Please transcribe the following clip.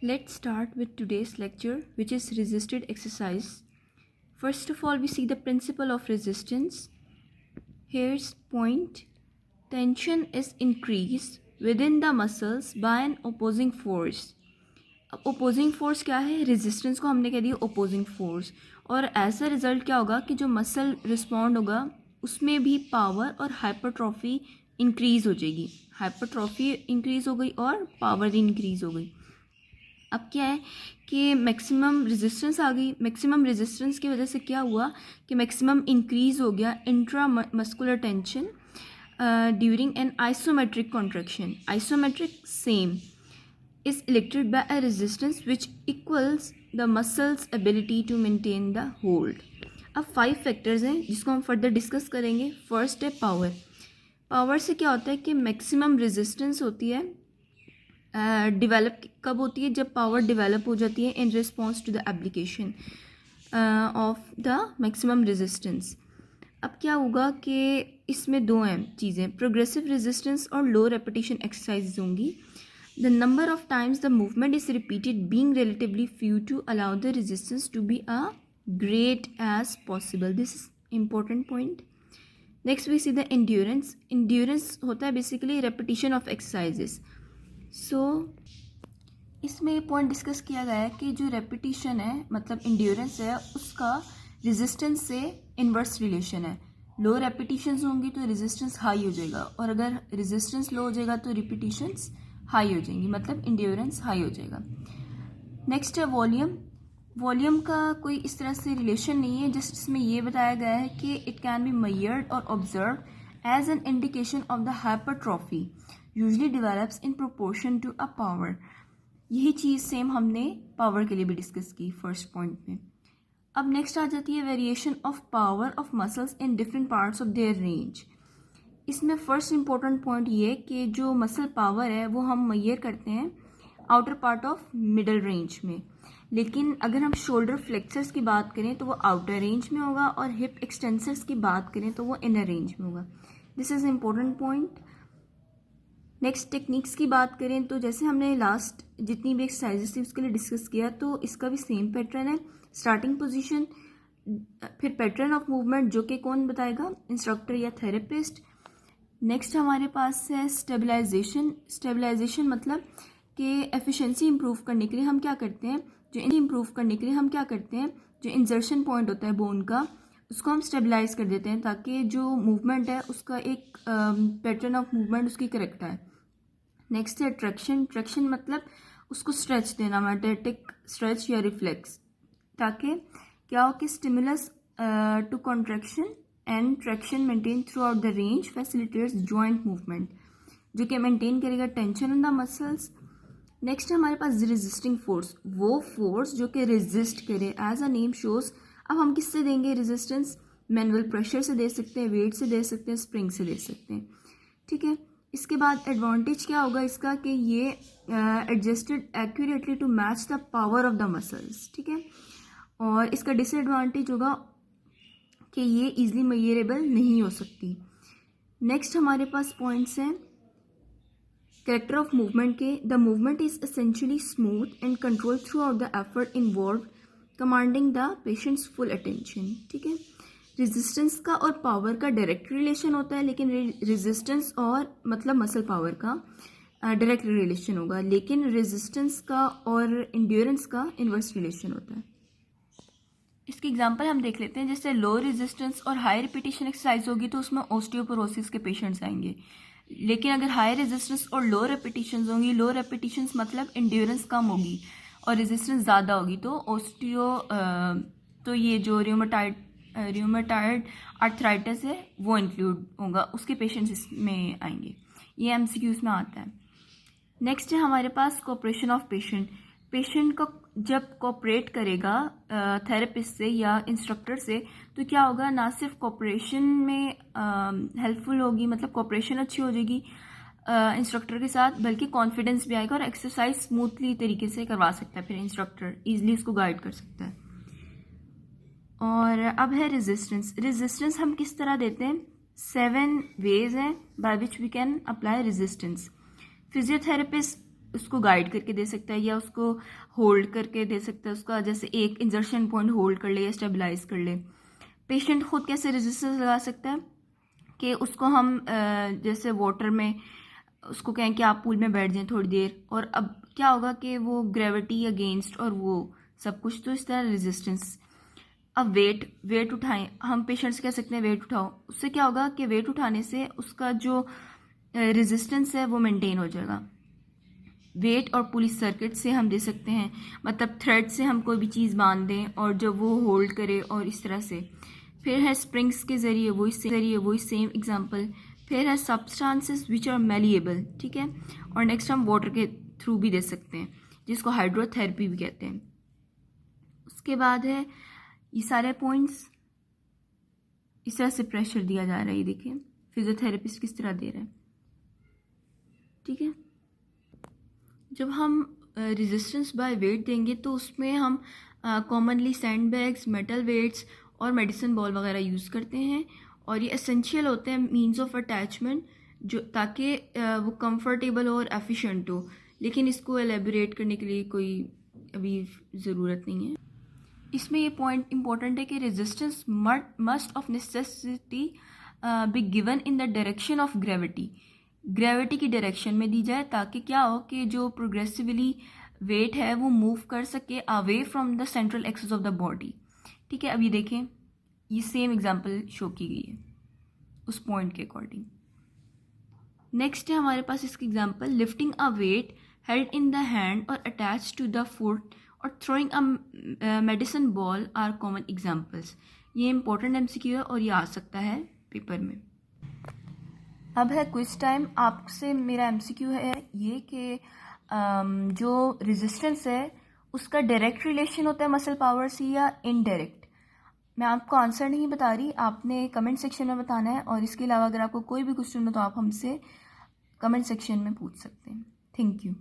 Let's start with today's lecture, which is resisted exercise. First of all, we see the principle of resistance. Here's point. Tension is increased within the muscles by an opposing force. अब opposing force क्या है? Resistance को हमने कह दिया opposing force, और ऐसा result क्या होगा कि जो मसल रिस्पॉन्ड होगा उसमें भी पावर और हाइपरट्रॉफी इंक्रीज हो जाएगी. हाइपरट्रॉफी इंक्रीज हो गई और पावर इंक्रीज हो गई. अब क्या है कि मैक्सिमम रेजिस्टेंस आ गई. मैक्सिमम रेजिस्टेंस की वजह से क्या हुआ कि मैक्सिमम इंक्रीज हो गया intra muscular tension during an isometric contraction. Isometric same is elected by a resistance which equals the muscle's ability to maintain the hold. अब 5 फैक्टर्स हैं जिसको हम फर्दर डिस्कस करेंगे. फर्स्ट है पावर. पावर से क्या होता है कि मैक्सिमम रेजिस्टेंस होती है. डेवलप कब होती है? जब पावर डेवलप हो जाती है in response to the application of the maximum resistance. अब क्या होगा कि इसमें दो हैं चीज़ें, प्रोग्रेसिव रेजिस्टेंस और लो रेपिटेशन एक्सरसाइज होंगी. The number of times the movement is repeated being relatively few to allow the resistance to be as great as possible. This is important point. Next we see the endurance. Endurance होता है basically repetition of exercises. So इसमें ये point discuss किया गया है कि जो repetition है मतलब endurance है उसका resistance से इन्वर्स रिलेशन है. लो रेपिटेशंस होंगी तो रेजिस्टेंस हाई हो जाएगा, और अगर रेजिस्टेंस लो हो जाएगा तो रिपीटिशंस हाई हो जाएंगी, मतलब इंड्योरेंस हाई हो जाएगा. नेक्स्ट है वॉल्यूम. वॉल्यूम का कोई इस तरह से रिलेशन नहीं है, जस्ट इसमें ये बताया गया है कि इट कैन बी मेजर्ड और observe as an indication of the hypertrophy usually develops in proportion to a power. यही चीज़ सेम हमने पावर के लिए भी डिस्कस की फर्स्ट पॉइंट में. अब नेक्स्ट आ जाती है variation of power of muscles in different parts of their range. इसमें फर्स्ट इंपॉर्टेंट पॉइंट ये कि जो मसल पावर है वो हम मेजर करते हैं outer part of middle range में, लेकिन अगर हम शोल्डर फ्लेक्सर्स की बात करें तो वो आउटर रेंज में होगा, और हिप एक्सटेंसर्स की बात करें तो वो इनर रेंज में होगा. This is important point. Next techniques की बात करें तो जैसे हमने लास्ट जितनी भी एक्सरसाइजेस थी उसके लिए डिस्कस किया, तो इसका भी सेम पैटर्न है. स्टार्टिंग पोजीशन, फिर पैटर्न ऑफ मूवमेंट जो कि कौन बताएगा, इंस्ट्रक्टर या थेरेपिस्ट. नेक्स्ट हमारे पास है स्टेबलाइजेशन. स्टेबलाइजेशन मतलब कि एफिशिएंसी इंप्रूव करने के लिए हम क्या करते हैं, जो इंजर्शन पॉइंट होता है बोन का उसको हम स्टेबलाइज कर देते हैं ताकि जो मूवमेंट है उसका एक पैटर्न ऑफ मूवमेंट उसकी करेक्ट है. नेक्स्ट है ट्रैक्शन. ट्रैक्शन मतलब उसको स्ट्रेच देना, मैग्नेटिक स्ट्रेच या रिफ्लेक्स, ताकि क्या हो कि stimulus to contraction and traction maintain throughout the range facilitates joint movement, जो कि मेंटेन करेगा tension in the muscles. Next हमारे पास रेजिस्टिंग फोर्स. वो फोर्स जो कि रेजिस्ट करे, एज अ नेम शोज. अब हम किससे देंगे रेजिस्टेंस? मैनुअल प्रेशर से दे सकते हैं, वेट से दे सकते हैं, स्प्रिंग से दे सकते हैं. ठीक है. इसके बाद एडवांटेज क्या होगा इसका कि ये adjusted accurately to match the power of the muscles. ठीक है. और इसका डिसएडवांटेज होगा कि ये इजीली मेजरेबल नहीं हो सकती. नेक्स्ट हमारे पास पॉइंट्स हैं कैरेक्टर ऑफ मूवमेंट के. The movement is essentially smooth and control through out the effort involve commanding the patients full attention. ठीक है. रेजिस्टेंस का और पावर का डायरेक्ट रिलेशन होता है, लेकिन रेजिस्टेंस और मतलब मसल पावर का डायरेक्ट रिलेशन होगा, लेकिन रेजिस्टेंस का और इंड्योरेंस का इन्वर्स रिलेशन होता है. इसकी एग्जांपल हम देख लेते हैं. जैसे लो रेजिस्टेंस और हाई रिपीटेशन एक्सरसाइज होगी तो उसमें ऑस्टियोपोरोसिस के पेशेंट्स आएंगे, लेकिन अगर हाई रेजिस्टेंस और लो रेपिटेशंस होंगी, लो रेपिटेशंस मतलब इंड्योरेंस कम होगी और रेजिस्टेंस ज़्यादा होगी, तो ये जो र्यूमेटाइड आर्थराइटिस है वो इंक्लूड होगा, उसके पेशेंट्स इसमें आएंगे. ये MCQs में आता है. नेक्स्ट है हमारे पास कोऑपरेशन ऑफ पेशेंट. पेशेंट को जब कोऑपरेट करेगा थेरेपिस्ट से या इंस्ट्रक्टर से तो क्या होगा, ना सिर्फ कोऑपरेशन में हेल्पफुल होगी, मतलब कोऑपरेशन अच्छी हो जाएगी इंस्ट्रक्टर के साथ, बल्कि कॉन्फिडेंस भी आएगा और एक्सरसाइज स्मूथली तरीके से करवा सकता है. फिर इंस्ट्रक्टर इजीली उसको गाइड कर सकता है. और अब है रेजिस्टेंस. रेजिस्टेंस हम किस तरह देते हैं? 7 वेज हैं by which we can apply resistance. Physiotherapist उसको गाइड करके दे सकता है या उसको होल्ड करके दे सकता है, उसका जैसे एक इंजर्शन पॉइंट होल्ड कर ले या स्टेबलाइज कर ले। पेशेंट खुद कैसे रेजिस्टेंस लगा सकता है कि उसको हम जैसे वाटर में उसको कहें कि आप पूल में बैठ जाएं थोड़ी देर, और अब क्या होगा कि वो ग्रेविटी अगेंस्ट और वो सब कुछ, तो इस तरह रेजिस्टेंस। अब वेट उठाएं, हम पेशेंट से कह सकते हैं वेट उठाओ, उससे क्या होगा कि वेट उठाने से उसका जो रेजिस्टेंस है वो मेंटेन हो जाएगा। वेट और पुलिस सर्किट से हम दे सकते हैं, मतलब थ्रेड से हम कोई भी चीज़ बांध दें और जब वो होल्ड करे, और इस तरह से। फिर है स्प्रिंग्स के ज़रिए, वही सेम एग्जांपल। फिर है सब्सटेंसेस विच आर मेलिएबल, ठीक है। और नेक्स्ट हम वाटर के थ्रू भी दे सकते हैं, जिसको हाइड्रोथेरेपी भी कहते हैं। उसके बाद है ये सारे पॉइंट्स, इस तरह से प्रेशर दिया जा रहा है, ये देखिए फिजियोथेरेपिस्ट किस तरह दे रहे हैं, ठीक है। जब हम रेजिस्टेंस बाय वेट देंगे तो उसमें हम commonly sand bags, metal weights और मेडिसिन बॉल वगैरह यूज़ करते हैं, और ये एसेंशियल होते हैं मींस ऑफ अटैचमेंट, जो ताकि वो कंफर्टेबल हो और एफिशिएंट हो। लेकिन इसको एलेबोरेट करने के लिए कोई अभी ज़रूरत नहीं है। इसमें ये पॉइंट इंपॉर्टेंट है कि resistance must of necessity be given in the direction of gravity की डायरेक्शन में दी जाए, ताकि क्या हो कि जो प्रोग्रेसिवली वेट है वो मूव कर सके away from the central axis of the body, ठीक है। अब ये देखें, ये सेम एग्जांपल शो की गई है उस पॉइंट के अकॉर्डिंग। नेक्स्ट है हमारे पास इसकी example, lifting a weight held in the hand और अटैच टू द फुट और throwing a medicine ball are common examples. ये इंपॉर्टेंट एमसीक्यू है और ये आ सकता है पेपर में। अब है क्विज टाइम। आपसे मेरा एमसीक्यू है ये कि जो रेजिस्टेंस है उसका डायरेक्ट रिलेशन होता है मसल पावर से या इनडायरेक्ट। मैं आपको आंसर नहीं बता रही, आपने कमेंट सेक्शन में बताना है, और इसके अलावा अगर आपको कोई भी क्वेश्चन हो तो आप हमसे कमेंट सेक्शन में पूछ सकते हैं। Thank you.